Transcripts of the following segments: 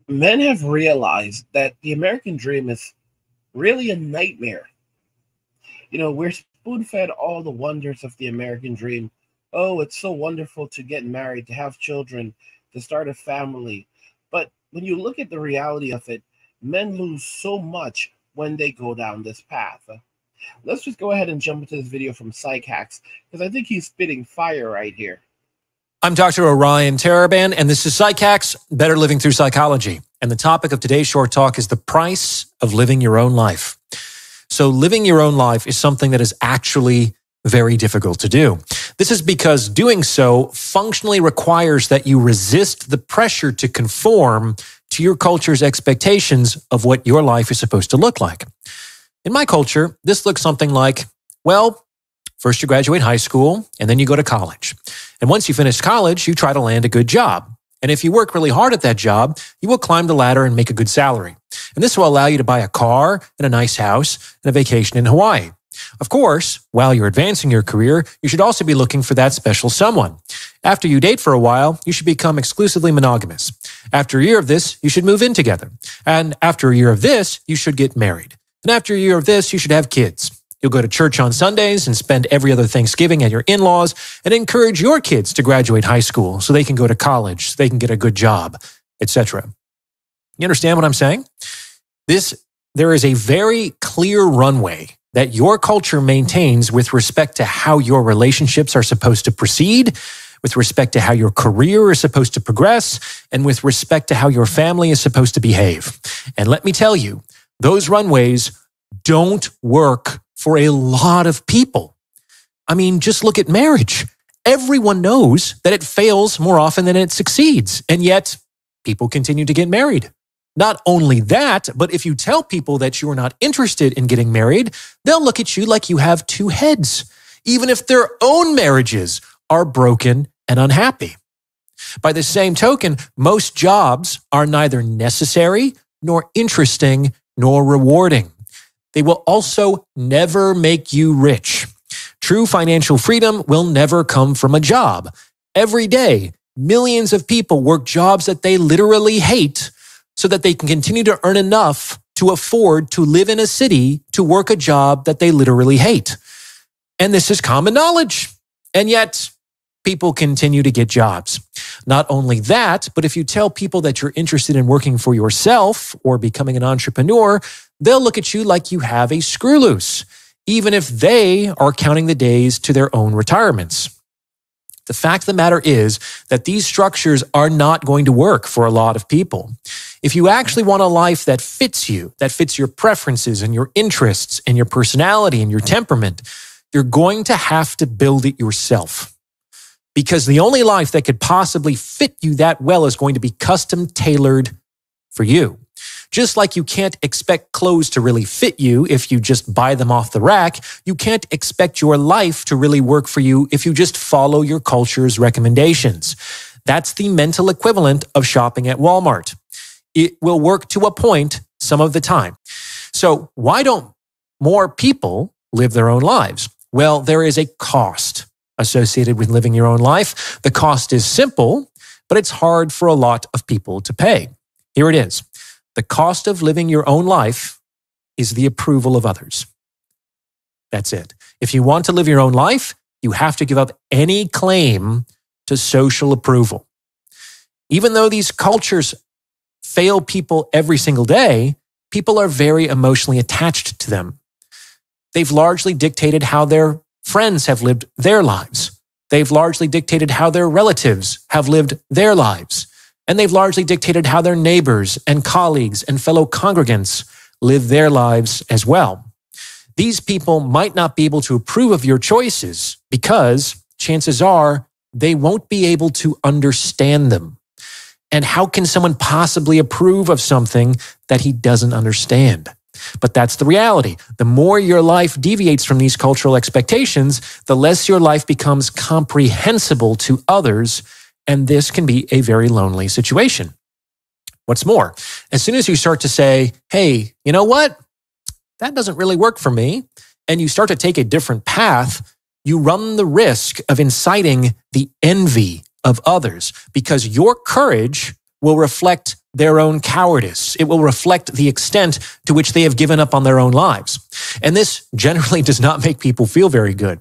Men have realized that the American dream is really a nightmare. We're spoon fed all the wonders of the American dream. Oh, it's so wonderful to get married, to have children, to start a family. But when you look at the reality of it, men lose so much when they go down this path. Let's just go ahead and jump into this video from Psych Hacks because I think he's spitting fire right here. I'm Dr. Orion Taraban, and this is Psych Hacks, Better Living Through Psychology. And the topic of today's short talk is the price of living your own life. So living your own life is something that is actually very difficult to do. This is because doing so functionally requires that you resist the pressure to conform to your culture's expectations of what your life is supposed to look like. In my culture, this looks something like, well, first you graduate high school, and then you go to college. And once you finish college, you try to land a good job. And if you work really hard at that job, you will climb the ladder and make a good salary. And this will allow you to buy a car and a nice house and a vacation in Hawaii. Of course, while you're advancing your career, you should also be looking for that special someone. After you date for a while, you should become exclusively monogamous. After a year of this, you should move in together. And after a year of this, you should get married. And after a year of this, you should have kids. You'll go to church on Sundays and spend every other Thanksgiving at your in-laws and encourage your kids to graduate high school so they can go to college, so they can get a good job, etc. You understand what I'm saying? There is a very clear runway that your culture maintains with respect to how your relationships are supposed to proceed, with respect to how your career is supposed to progress, and with respect to how your family is supposed to behave. And let me tell you, those runways don't work for a lot of people. I mean, just look at marriage. Everyone knows that it fails more often than it succeeds, and yet people continue to get married. Not only that, but if you tell people that you are not interested in getting married, they'll look at you like you have two heads, even if their own marriages are broken and unhappy. By the same token, most jobs are neither necessary nor interesting nor rewarding. They will also never make you rich. True financial freedom will never come from a job. Every day, millions of people work jobs that they literally hate so that they can continue to earn enough to afford to live in a city to work a job that they literally hate. And this is common knowledge. And yet, people continue to get jobs. Not only that, but if you tell people that you're interested in working for yourself or becoming an entrepreneur, they'll look at you like you have a screw loose, even if they are counting the days to their own retirements. The fact of the matter is that these structures are not going to work for a lot of people. If you actually want a life that fits you, that fits your preferences and your interests and your personality and your temperament, you're going to have to build it yourself. Because the only life that could possibly fit you that well is going to be custom tailored for you. Just like you can't expect clothes to really fit you if you just buy them off the rack, you can't expect your life to really work for you if you just follow your culture's recommendations. That's the mental equivalent of shopping at Walmart. It will work to a point some of the time. So why don't more people live their own lives? Well, there is a cost associated with living your own life. The cost is simple, but it's hard for a lot of people to pay. Here it is. The cost of living your own life is the approval of others. That's it. If you want to live your own life, you have to give up any claim to social approval. Even though these cultures fail people every single day, people are very emotionally attached to them. They've largely dictated how their friends have lived their lives. They've largely dictated how their relatives have lived their lives. And they've largely dictated how their neighbors and colleagues and fellow congregants live their lives as well. These people might not be able to approve of your choices because chances are they won't be able to understand them. And how can someone possibly approve of something that he doesn't understand? But that's the reality. The more your life deviates from these cultural expectations, the less your life becomes comprehensible to others. And this can be a very lonely situation. What's more, as soon as you start to say, hey, you know what? That doesn't really work for me, and you start to take a different path, you run the risk of inciting the envy of others because your courage will reflect their own cowardice. It will reflect the extent to which they have given up on their own lives. And this generally does not make people feel very good.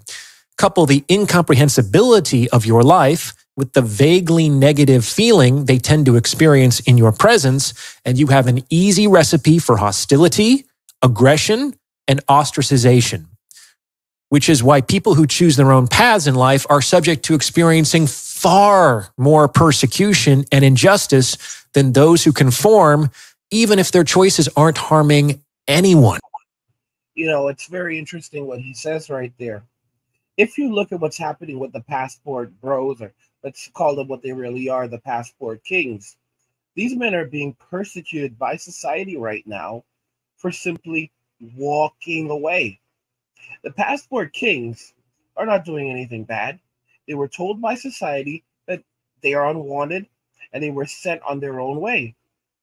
Couple the incomprehensibility of your life with the vaguely negative feeling they tend to experience in your presence, and you have an easy recipe for hostility, aggression, and ostracization. Which is why people who choose their own paths in life are subject to experiencing far more persecution and injustice than those who conform, even if their choices aren't harming anyone. You know, it's very interesting what he says right there. If you look at what's happening with the passport bros, or let's call them what they really are, the passport kings, these men are being persecuted by society right now for simply walking away. The passport kings are not doing anything bad. They were told by society that they are unwanted and they were sent on their own way.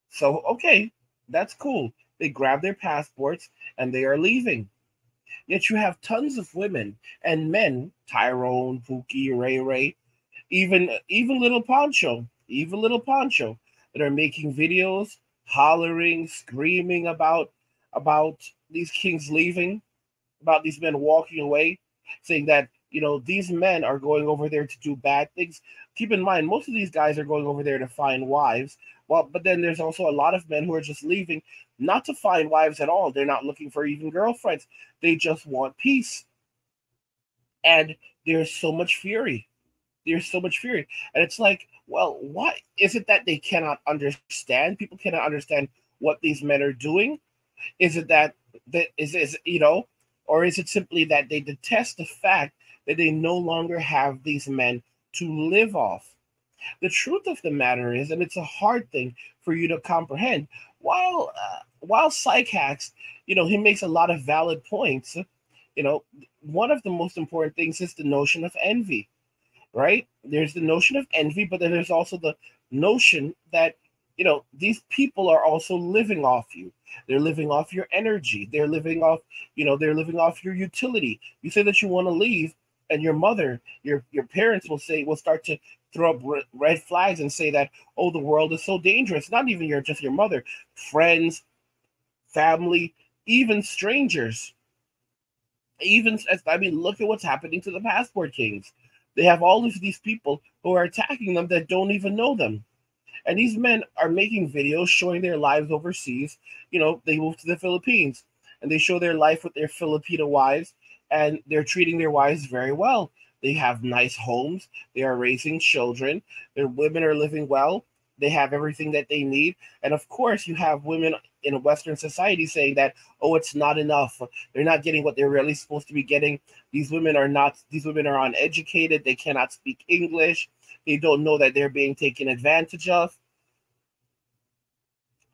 So, okay, that's cool. They grab their passports and they are leaving. Yet you have tons of women and men, Tyrone, Pookie, Ray Ray, even little Poncho, that are making videos, hollering, screaming about these kings leaving, about these men walking away, saying that, these men are going over there to do bad things. Keep in mind, most of these guys are going over there to find wives. Well, but then there's also a lot of men who are just leaving not to find wives at all. They're not looking for even girlfriends. They just want peace. And there's so much fury. There's so much fury. And it's like, well, what is it that they cannot understand? People cannot understand what these men are doing. Is it that or is it simply that they detest the fact that they no longer have these men to live off? The truth of the matter is, and it's a hard thing for you to comprehend, while Psych Hacks, he makes a lot of valid points. One of the most important things is the notion of envy, right? There's the notion of envy, but then there's also the notion that these people are also living off you. They're living off your energy. They're living off your utility. You say that you want to leave, and your mother, your parents will start to throw up red flags and say that, oh, the world is so dangerous. Not even just your mother, friends, family, even strangers. Look at what's happening to the passport kings. They have all of these people who are attacking them that don't even know them. And these men are making videos showing their lives overseas. They move to the Philippines and they show their life with their Filipino wives, and they're treating their wives very well. They have nice homes. They are raising children. Their women are living well. They have everything that they need. And of course, you have women in Western society saying that, oh, it's not enough. They're not getting what they're really supposed to be getting. These women are uneducated. They cannot speak English. They don't know that they're being taken advantage of.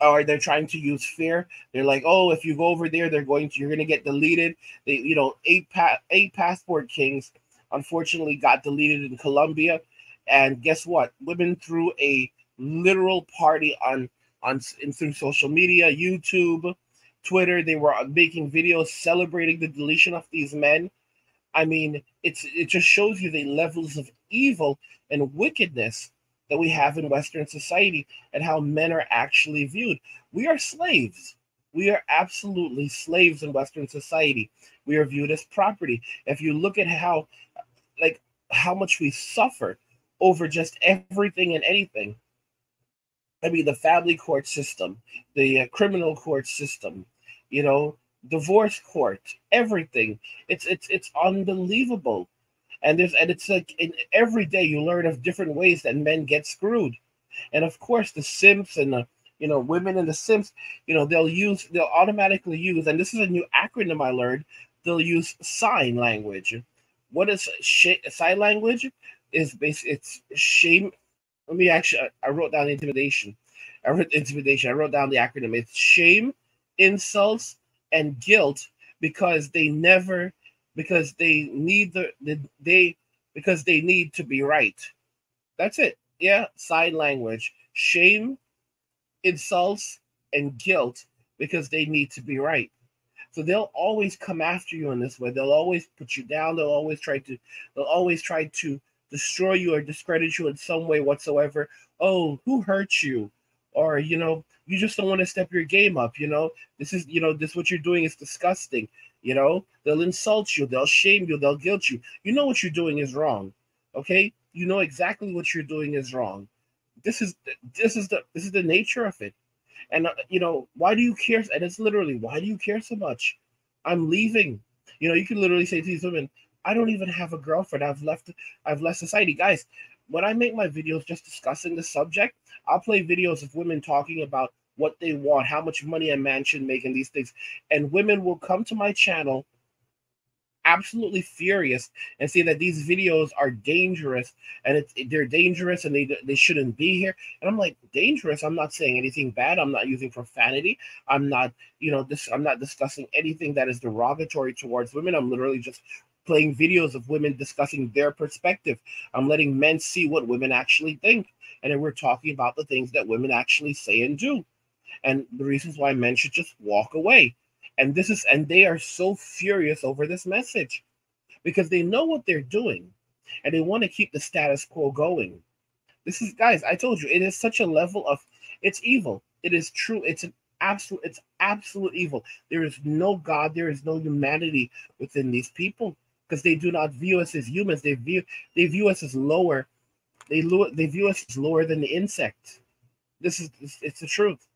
Or they're trying to use fear. They're like, oh, if you go over there, you're going to get deleted. Eight passport kings unfortunately got deleted in Colombia. And guess what? Women threw a literal party through social media, YouTube, Twitter. They were making videos celebrating the deletion of these men. It just shows you the levels of evil and wickedness that we have in Western society and how men are actually viewed. We are slaves. We are absolutely slaves in Western society. We are viewed as property. If you look at how much we suffer over just everything and anything. The family court system, the criminal court system, divorce court, everything. It's unbelievable. And it's like every day you learn of different ways that men get screwed. And of course, the simps and the women in the simps, they'll automatically use, and this is a new acronym I learned. They'll use sign language. What is sign language? It's shame. Let me actually. I wrote down intimidation. I wrote intimidation. I wrote down the acronym. It's shame, insults, and guilt because they never because they need because they need to be right. That's it. Yeah, sign language. Shame, insults, and guilt because they need to be right. So they'll always come after you in this way. They'll always put you down. They'll always try to destroy you or discredit you in some way whatsoever. Oh, who hurt you? or you just don't want to step your game up. This is this what you're doing is disgusting. They'll insult you, they'll shame you, they'll guilt you. You know what you're doing is wrong. Okay, you know exactly what you're doing is wrong. This is the nature of it. And why do you care? And it's literally, why do you care so much? I'm leaving. You can literally say to these women, I don't even have a girlfriend. I've left society. Guys, when I make my videos just discussing the subject, I'll play videos of women talking about what they want, how much money a man should make, and these things. And women will come to my channel absolutely furious and say that these videos are dangerous, and they're dangerous, and they shouldn't be here. And I'm like, dangerous? I'm not saying anything bad. I'm not using profanity. I'm not I'm not discussing anything that is derogatory towards women. I'm literally just playing videos of women discussing their perspective. I'm letting men see what women actually think, and then we're talking about the things that women actually say and do, and the reasons why men should just walk away. And they are so furious over this message because they know what they're doing, and they want to keep the status quo going. This is, guys, I told you, it is such a level of, it's evil. It is true. It's absolute evil. There is no God, there is no humanity within these people, because they do not view us as humans. They view us as lower. They view us as lower than the insect. It's the truth.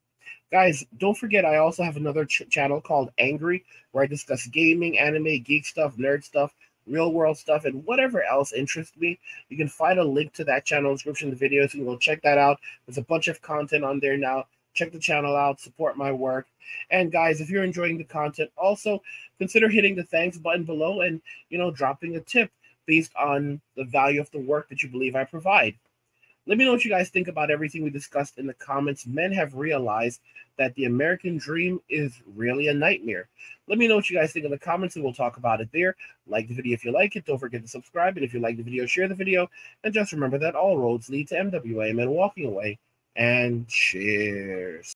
Guys, don't forget, I also have another channel called Angry, where I discuss gaming, anime, geek stuff, nerd stuff, real world stuff, and whatever else interests me. You can find a link to that channel in the description of the video, so you can go check that out. There's a bunch of content on there now. Check the channel out, support my work. And guys, if you're enjoying the content, also consider hitting the thanks button below and, dropping a tip based on the value of the work that you believe I provide. Let me know what you guys think about everything we discussed in the comments. Men have realized that the American dream is really a nightmare. Let me know what you guys think in the comments, and we'll talk about it there. Like the video if you like it. Don't forget to subscribe. And if you like the video, share the video. And just remember that all roads lead to MWA, men walking away. And cheers.